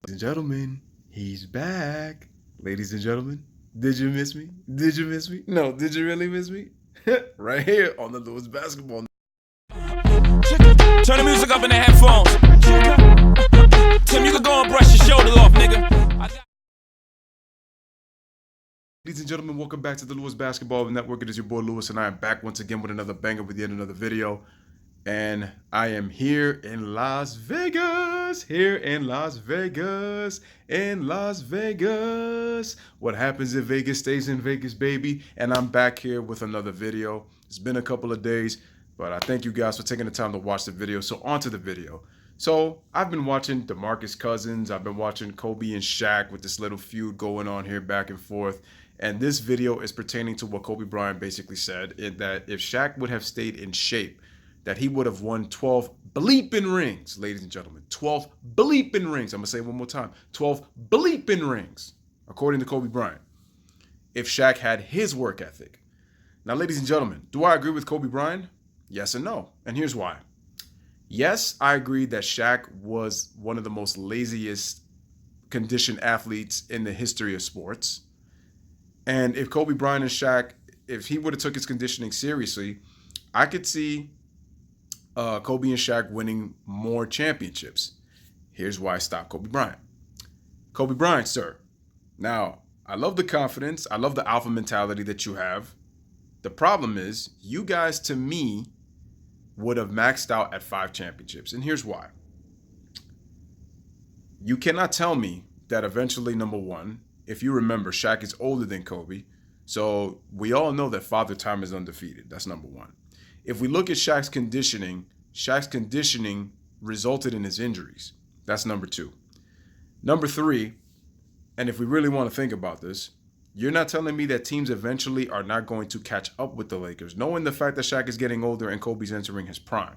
And gentlemen, he's back. Ladies and gentlemen, did you miss me? Did you miss me? No, did you really miss me? Right here on the Lewis Basketball. Turn the music up in the headphones. Tim, you can go and brush your shoulder off, nigga. Ladies and gentlemen, welcome back to the Lewis Basketball Network. It is your boy Lewis, and I am back once again with another banger with yet another video. And I am here in Las Vegas. In Las Vegas. What happens in Vegas stays in Vegas, baby. And I'm back here with another video. It's been a couple of days, but I thank you guys for taking the time to watch the video. So on to the video. So I've been watching DeMarcus Cousins. I've been watching Kobe and Shaq with this little feud going on here back and forth. And this video is pertaining to what Kobe Bryant basically said, that if Shaq would have stayed in shape, that he would have won 12 bleeping rings, ladies and gentlemen. 12 bleeping rings. I'm going to say it one more time. 12 bleeping rings, according to Kobe Bryant, if Shaq had his work ethic. Now, ladies and gentlemen, do I agree with Kobe Bryant? Yes and no. And here's why. Yes, I agree that Shaq was one of the most laziest conditioned athletes in the history of sports. And if Kobe Bryant and Shaq, if he would have took his conditioning seriously, I could see Kobe and Shaq winning more championships. Here's why I stopped Kobe Bryant. Kobe Bryant, sir. Now, I love the confidence. I love the alpha mentality that you have. The problem is, you guys, to me, would have maxed out at 5 championships. And here's why. You cannot tell me that eventually, number one, if you remember, Shaq is older than Kobe. So we all know that Father Time is undefeated. That's number one. If we look at Shaq's conditioning resulted in his injuries. That's number two. Number three, and if we really want to think about this, you're not telling me that teams eventually are not going to catch up with the Lakers, knowing the fact that Shaq is getting older and Kobe's entering his prime.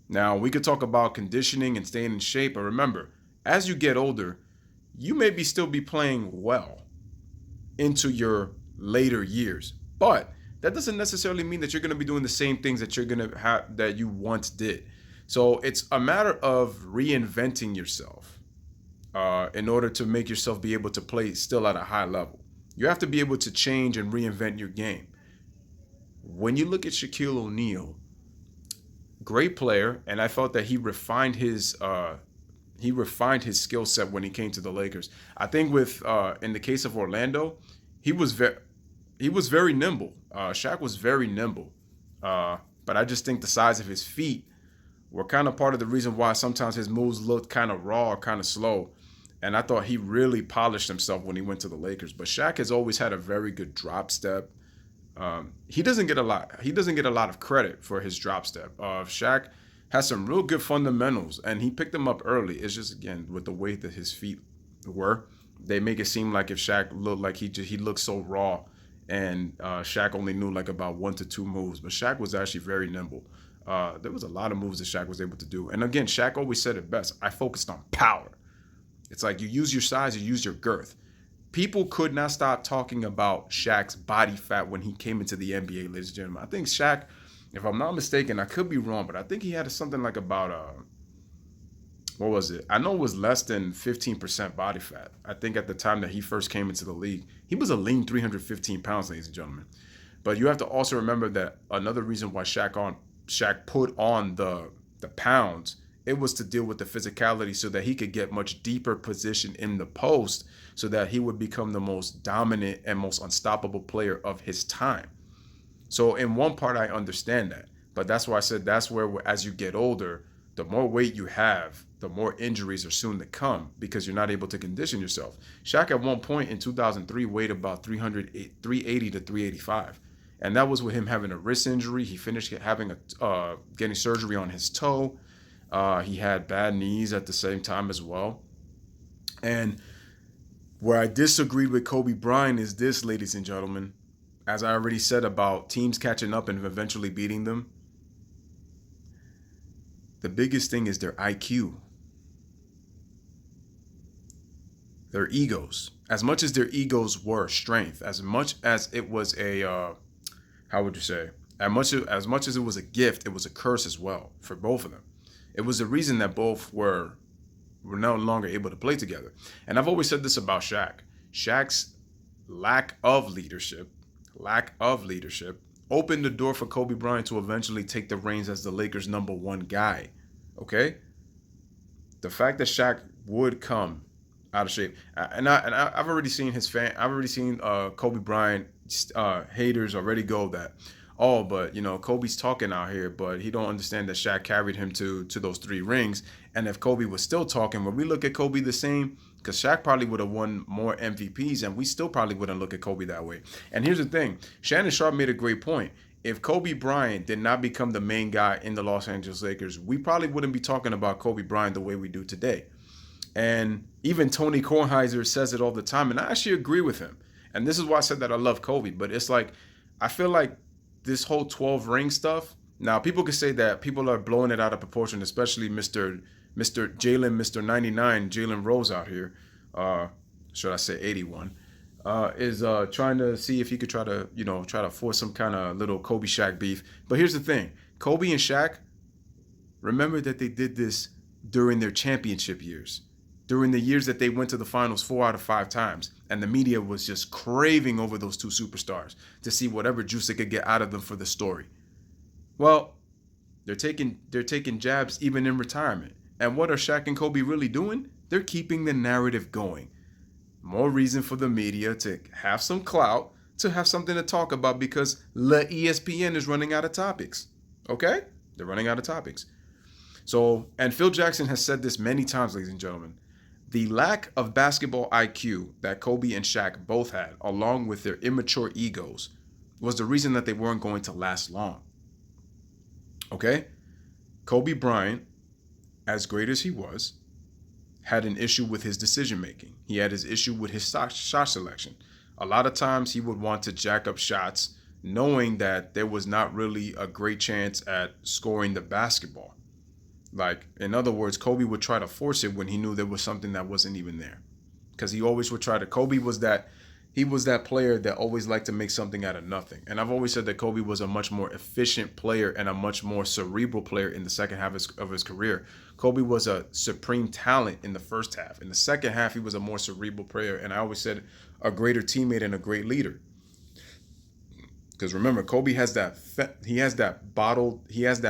Now, we could talk about conditioning and staying in shape, but remember, as you get older, you may still be playing well into your later years, but that doesn't necessarily mean that you're going to be doing the same things that you're going to have that you once did. So it's a matter of reinventing yourself in order to make yourself be able to play still at a high level. You have to be able to change and reinvent your game. When you look at Shaquille O'Neal, great player, and I felt that he refined his skill set when he came to the Lakers. I think in the case of Orlando, he was very nimble. Shaq was very nimble, but I just think the size of his feet were kind of part of the reason why sometimes his moves looked kind of raw or kind of slow. And I thought he really polished himself when he went to the Lakers. But Shaq has always had a very good drop step. He doesn't get a lot of credit for his drop step. Shaq has some real good fundamentals, and he picked them up early. It's just, again, with the way that his feet were, they make it seem like if Shaq looked like he looked so raw, and Shaq only knew like about 1 to 2 moves. But Shaq was actually very nimble. There was a lot of moves that Shaq was able to do. And again, Shaq always said it best. I focused on power. It's like you use your size, you use your girth. People could not stop talking about Shaq's body fat when he came into the NBA, ladies and gentlemen. I think Shaq, if I'm not mistaken, I could be wrong, but I think he had something like about, what was it? I know it was less than 15% body fat. I think at the time that he first came into the league, he was a lean 315 pounds, ladies and gentlemen. But you have to also remember that another reason why Shaq put on the pounds, it was to deal with the physicality so that he could get much deeper position in the post so that he would become the most dominant and most unstoppable player of his time. So in one part, I understand that. But that's why I said that's where, as you get older, the more weight you have, the more injuries are soon to come because you're not able to condition yourself. Shaq at one point in 2003 weighed about 380 to 385. And that was with him having a wrist injury. He finished getting surgery on his toe. He had bad knees at the same time as well. And where I disagreed with Kobe Bryant is this, ladies and gentlemen. As I already said about teams catching up and eventually beating them, the biggest thing is their IQ. Their egos. As much as their egos were strength, as much as it was a, how would you say? As much as it was a gift, it was a curse as well for both of them. It was the reason that both were were no longer able to play together. And I've always said this about Shaq. Shaq's lack of leadership opened the door for Kobe Bryant to eventually take the reins as the Lakers' number one guy. Okay? The fact that Shaq would come out of shape, I've already seen Kobe Bryant haters already go that, oh, but Kobe's talking out here, but he don't understand that Shaq carried him to those 3 rings. And if Kobe was still talking, would we look at Kobe the same? Because Shaq probably would have won more MVPs, and we still probably wouldn't look at Kobe that way. And here's the thing: Shannon Sharp made a great point. If Kobe Bryant did not become the main guy in the Los Angeles Lakers, we probably wouldn't be talking about Kobe Bryant the way we do today. And even Tony Kornheiser says it all the time, and I actually agree with him. And this is why I said that I love Kobe. But it's like, I feel like this whole 12 ring stuff. Now, people could say that people are blowing it out of proportion, especially Mr. Jalen, Mr. 99, Jalen Rose out here. Should I say 81? Is trying to see if he could try to force some kind of little Kobe Shaq beef. But here's the thing: Kobe and Shaq, remember that they did this during their championship years, during the years that they went to the finals 4 out of 5 times, and the media was just craving over those 2 superstars to see whatever juice they could get out of them for the story. Well, they're taking jabs even in retirement. And what are Shaq and Kobe really doing? They're keeping the narrative going. More reason for the media to have some clout, to have something to talk about, because the ESPN is running out of topics. Okay? They're running out of topics. So, and Phil Jackson has said this many times, ladies and gentlemen, the lack of basketball IQ that Kobe and Shaq both had, along with their immature egos, was the reason that they weren't going to last long. Okay? Kobe Bryant, as great as he was, had an issue with his decision making. He had his issue with his shot selection. A lot of times he would want to jack up shots knowing that there was not really a great chance at scoring the basketball. Like, in other words, Kobe would try to force it when he knew there was something that wasn't even there. Because he always would try to, Kobe was that player that always liked to make something out of nothing. And I've always said that Kobe was a much more efficient player and a much more cerebral player in the second half of his career. Kobe was a supreme talent in the first half. In the second half, he was a more cerebral player. And I always said a greater teammate and a great leader. Because remember, Kobe has that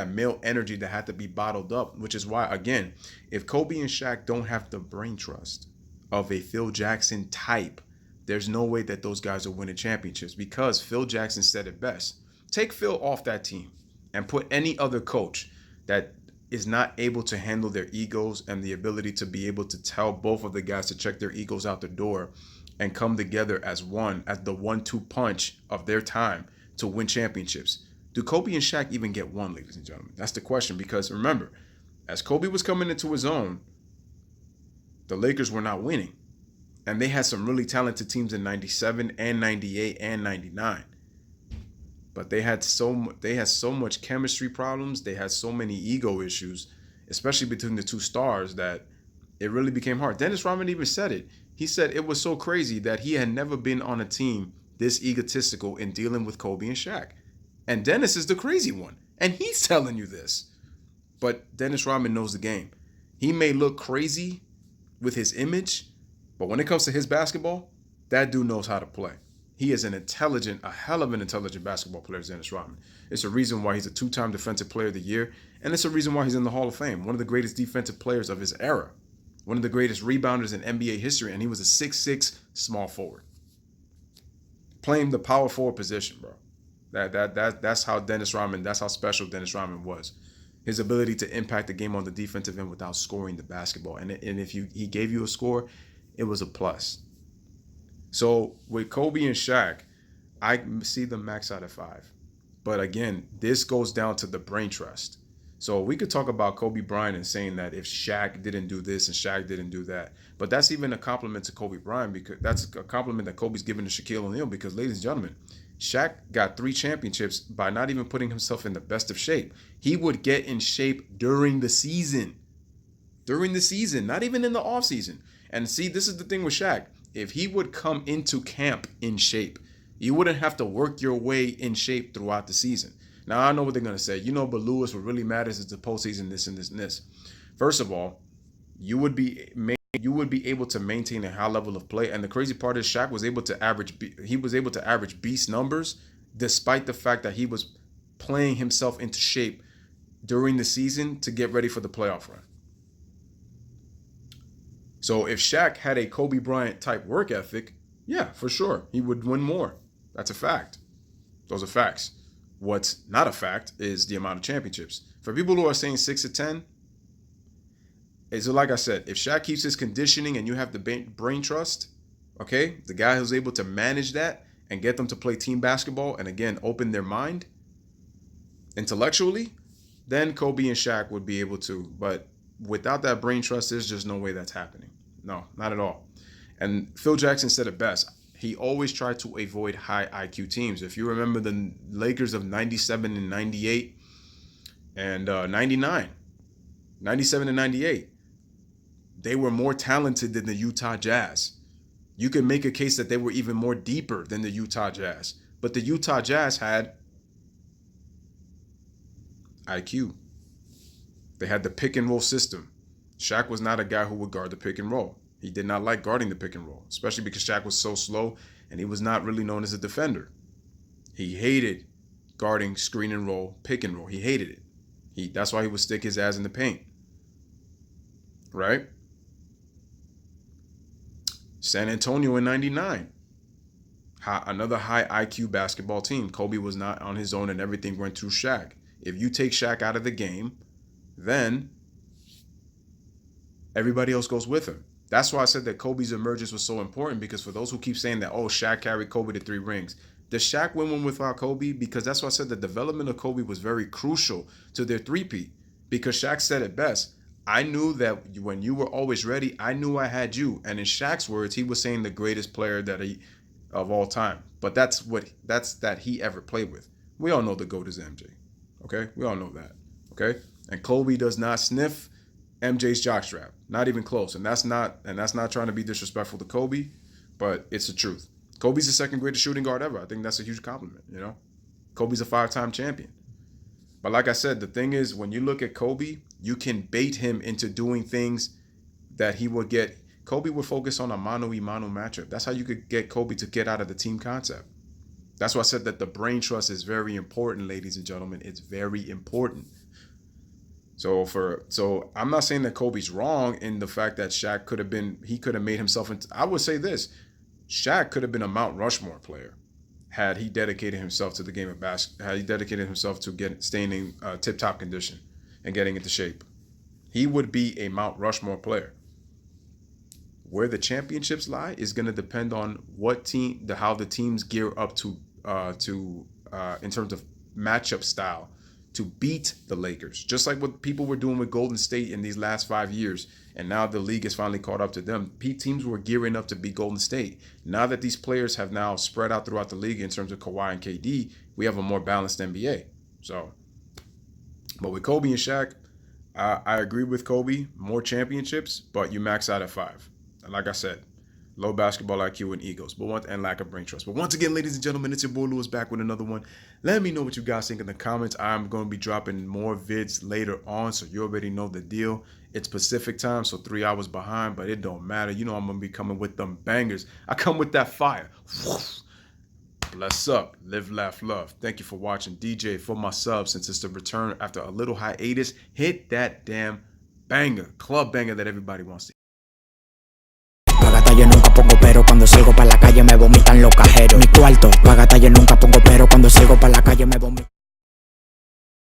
male energy that had to be bottled up, which is why, again, if Kobe and Shaq don't have the brain trust of a Phil Jackson type, there's no way that those guys are winning championships, because Phil Jackson said it best. Take Phil off that team and put any other coach that is not able to handle their egos and the ability to be able to tell both of the guys to check their egos out the door and come together as one, as the 1-2 punch of their time to win championships. Do Kobe and Shaq even get one, ladies and gentlemen? That's the question, because remember, as Kobe was coming into his own, the Lakers were not winning. And they had some really talented teams in 97 and 98 and 99. But they had so much chemistry problems. They had so many ego issues, especially between the 2 stars, that it really became hard. Dennis Rodman even said it. He said it was so crazy that he had never been on a team this egotistical in dealing with Kobe and Shaq. And Dennis is the crazy one. And he's telling you this. But Dennis Rodman knows the game. He may look crazy with his image, but when it comes to his basketball, that dude knows how to play. He is a hell of an intelligent basketball player, Dennis Rodman. It's a reason why he's a 2-time Defensive Player of the Year, and it's a reason why he's in the Hall of Fame. One of the greatest defensive players of his era. One of the greatest rebounders in NBA history, and he was a 6'6" small forward. Playing the power forward position, bro. That's how Dennis Rodman, that's how special Dennis Rodman was. His ability to impact the game on the defensive end without scoring the basketball. And if he gave you a score, it was a plus. So with Kobe and Shaq, I see them max out at 5. But again, this goes down to the brain trust. So we could talk about Kobe Bryant and saying that if Shaq didn't do this and Shaq didn't do that. But that's even a compliment to Kobe Bryant, because that's a compliment that Kobe's given to Shaquille O'Neal, because, ladies and gentlemen, Shaq got 3 championships by not even putting himself in the best of shape. He would get in shape during the season. During the season, not even in the offseason. And see, this is the thing with Shaq. If he would come into camp in shape, you wouldn't have to work your way in shape throughout the season. Now, I know what they're going to say. But Lewis, what really matters is the postseason, this and this and this. First of all, you would be able to maintain a high level of play. And the crazy part is Shaq was able to average beast numbers despite the fact that he was playing himself into shape during the season to get ready for the playoff run. So if Shaq had a Kobe Bryant type work ethic, yeah, for sure, he would win more. That's a fact. Those are facts. What's not a fact is the amount of championships. For people who are saying 6 to 10, so like I said, if Shaq keeps his conditioning and you have the brain trust, okay, the guy who's able to manage that and get them to play team basketball and again open their mind intellectually, then Kobe and Shaq would be able to. But without that brain trust, there's just no way that's happening. No, not at all. And Phil Jackson said it best. He always tried to avoid high IQ teams. If you remember the Lakers of 97 and 98 and 99, 97 and 98, they were more talented than the Utah Jazz. You could make a case that they were even more deeper than the Utah Jazz. But the Utah Jazz had IQ. They had the pick and roll system. Shaq was not a guy who would guard the pick and roll. He did not like guarding the pick and roll, especially because Shaq was so slow and he was not really known as a defender. He hated guarding screen and roll, pick and roll. He hated it. That's why he would stick his ass in the paint. Right? San Antonio in 99. Another high IQ basketball team. Kobe was not on his own and everything went through Shaq. If you take Shaq out of the game, then everybody else goes with him. That's why I said that Kobe's emergence was so important, because for those who keep saying that, oh, Shaq carried Kobe to 3 rings. Does Shaq win one without Kobe? Because that's why I said the development of Kobe was very crucial to their three-peat. Because Shaq said it best. I knew that when you were always ready, I knew I had you. And in Shaq's words, he was saying the greatest player of all time. But that's that he ever played with. We all know the GOAT is MJ. Okay? We all know that. Okay? And Kobe does not sniff MJ's jockstrap. Not even close. And that's not trying to be disrespectful to Kobe, but it's the truth. Kobe's the second greatest shooting guard ever. I think that's a huge compliment, you know? Kobe's a 5-time champion. But like I said, the thing is, when you look at Kobe, you can bait him into doing things that he would get. Kobe would focus on a mano-a-mano matchup. That's how you could get Kobe to get out of the team concept. That's why I said that the brain trust is very important, ladies and gentlemen. It's very important. So I'm not saying that Kobe's wrong in the fact that Shaq could have made himself into, I would say this, Shaq could have been a Mount Rushmore player had he dedicated himself to the game of basketball, had he dedicated himself to staying in tip-top condition and getting into shape. He would be a Mount Rushmore player. Where the championships lie is going to depend on how the teams gear up to in terms of matchup style to beat the Lakers. Just like what people were doing with Golden State in these last 5 years. And now the league has finally caught up to them. Teams were gearing up to beat Golden State. Now that these players have now spread out throughout the league in terms of Kawhi and KD, we have a more balanced NBA. But with Kobe and Shaq, I agree with Kobe. More championships, but you max out at 5. And like I said, low basketball IQ and egos, and lack of brain trust. But once again, ladies and gentlemen, it's your boy Lewis back with another one. Let me know what you guys think in the comments. I'm going to be dropping more vids later on, so you already know the deal. It's Pacific time, so 3 hours behind, but it don't matter. You know I'm going to be coming with them bangers. I come with that fire. Bless up. Live, laugh, love. Thank you for watching. DJ, for my subs, since it's the return after a little hiatus, hit that damn banger, club banger that everybody wants to. Yo nunca pongo pero cuando salgo pa' la calle me vomitan los cajeros. Mi cuarto, pa' gastar yo nunca pongo pero cuando salgo pa' la calle me vomito.